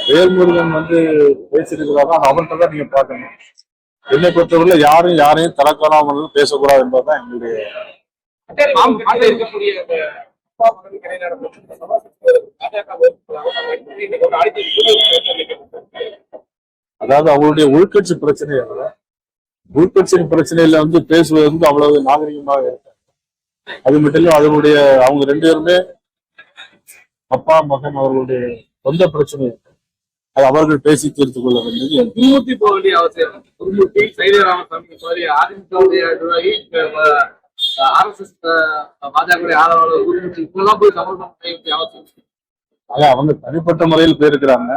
வேல்முருகன் பேசியிருக்கிறாரா அவன்கிட்ட தான் நீங்க பாக்கணும். என்னை பொறுத்தவரையில யாரும் யாரையும் தலக்காணாமல் பேசக்கூடாது என்பதுதான் எங்களுடைய. அதாவது அவங்களுடைய உள்கட்சி பிரச்சனை அல்ல, உள்கட்சி பிரச்சனையில பேசுவது அவ்வளவு நாகரிகமாக இருக்கு. அது மட்டும் இல்ல, அதனுடைய அவங்க ரெண்டு பேருமே அப்பா மகன் அவர்களுடைய சொந்த பிரச்சனை இருக்கு. அது அவர்கள் பேசி தீர்த்து கொள்ள வேண்டியது. குருமூர்த்தி போக வேண்டிய அவசியம். குருமூர்த்தி சைதராமசாமி அதிமுக நிர்வாகி RSS பாஜக ஆதரவாளர் குருமூர்த்தி இப்பெல்லாம் போய் சமரசம் செய்ய வேண்டிய அவசியம். அவங்க தனிப்பட்ட முறையில் போயிருக்கிறாங்க.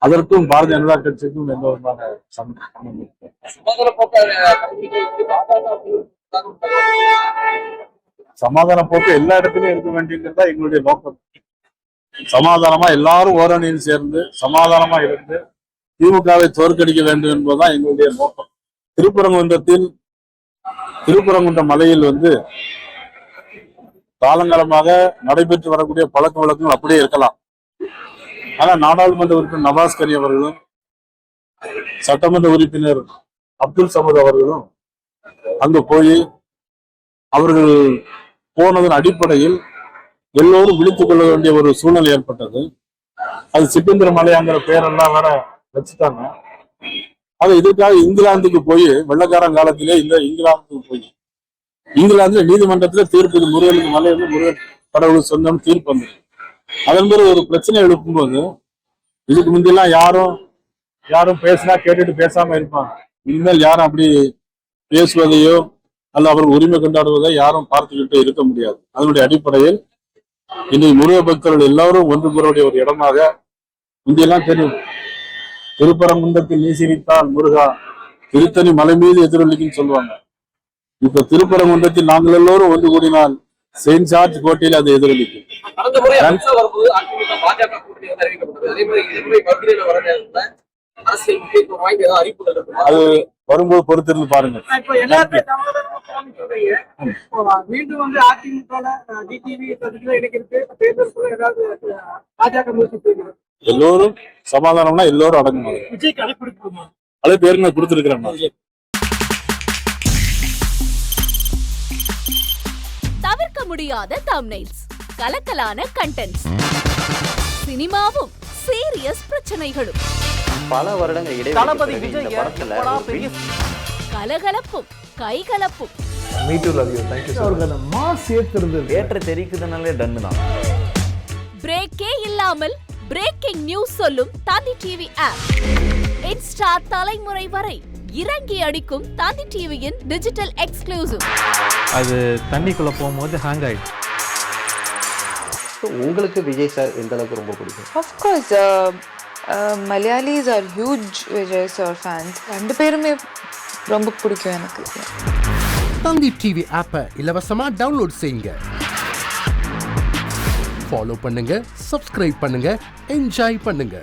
அதற்கும் பாரதிய ஜனதா கட்சிக்கும் எந்த விதமான சமாதான போக்கு எல்லா இடத்துலயும் இருக்க வேண்டியதுதான் எங்களுடைய நோக்கம். சமாதானமா எல்லாரும் ஓரணியில் சேர்ந்து சமாதானமா இருந்து திமுகவை தோற்கடிக்க வேண்டும் என்பதுதான் எங்களுடைய நோக்கம். திருப்பரங்குன்ற மலையில் காலங்காலமாக நடைபெற்று வரக்கூடிய பழக்க வழக்கங்கள் அப்படியே இருக்கலாம். ஆனா நாடாளுமன்ற உறுப்பினர் நவாஸ் கனி அவர்களும் சட்டமன்ற உறுப்பினர் அப்துல் சமத் அவர்களும் அங்கு போய் அவர்கள் போனதன் அடிப்படையில் எல்லோரும் விழித்துக் கொள்ள வேண்டிய ஒரு சூழ்நிலை ஏற்பட்டது. அது சிக்கந்திர மலையாங்கிற பேரெல்லாம் வேற வச்சுட்டாங்க. அது இதுக்காக இங்கிலாந்துக்கு போய் வெள்ளக்காரன் காலத்திலே இங்கிலாந்துக்கு போய் இங்கிலாந்துல நீதிமன்றத்துல தீர்ப்பு, இது முருகனுக்கு மலை முருகன் கடவுள் சொந்தம் தீர்ப்பு வந்தது. அதன் பிறகு ஒரு பிரச்சனை எழுப்பும்போது இதுக்கு முந்தியெல்லாம் யாரும் பேசினா கேட்டுட்டு பேசாம இருப்பாங்க. இனிமேல் யாரும் அப்படி பேசுவதையோ அல்ல அவர்கள் உரிமை கொண்டாடுவதை யாரும் பார்த்துக்கிட்டு இருக்க முடியாது. அதனுடைய அடிப்படையில் இன்னைக்கு முருக பக்தர்கள் எல்லாரும் ஒன்று கூறக்கூடிய ஒரு இடமாக முந்தியெல்லாம் தெரியும். திருப்பரங்குன்றத்தில் நீ சிரித்தால் முருகா திருத்தணி மலை மீது எதிரொலிக்குன்னு சொல்லுவாங்க. இப்ப திருப்பரங்குன்றத்தில் நாங்கள் எல்லோரும் ஒன்று கூடினால் செயின்ட் ஜார்ஜ் கோட்டையில் அது எதிரொலிக்கும். அது வரும்போது பொறுத்திருந்து பாருங்க. எல்லோரும் சமாதானம்னா எல்லோரும் அடங்கணும். அழைப்பு ஏற்கனவே கொடுத்திருக்கிறேன். தவிர்க்க முடியாத தம்ப்நெயில்ஸ், கலக்கலான கண்டென்ட்ஸ், சினிமாவும் சீரியஸ் பிரச்சனைகளும், பல வருடங்கள் இடைவெளி கலகலப்பும் கைகலப்பும், ஏற்ற தெரிக்குதுனாலே டன்னு தான். பிரேக்கே இல்லாமல் பிரேக்கிங் நியூஸ் சொல்லும் தந்தி டிவி ஆப். இன்ஸ்டா தலைமுறை வரை இறங்கி அடிக்கும் தந்தி டிவியின் டிஜிட்டல் எக்ஸ்க்ளூசிவ். அது தண்ணிக்குள்ள போகும்போது ஹேங் ஆயிடுச்சு. உங்களுக்கு விஜய் சார் எந்த அளவுக்கு ரொம்ப பிடிக்கும்? Of course, Malayalis are huge Vijay sir fans. ரெண்டு பேருமே ரொம்ப பிடிக்கும் எனக்கு. தந்தி டிவி ஆப்பை இலவசமா டவுன்லோட் செய்யுங்க. ஃபாலோ பண்ணுங்க, சப்ஸ்கிரைப் பண்ணுங்க, என்ஜாய் பண்ணுங்க.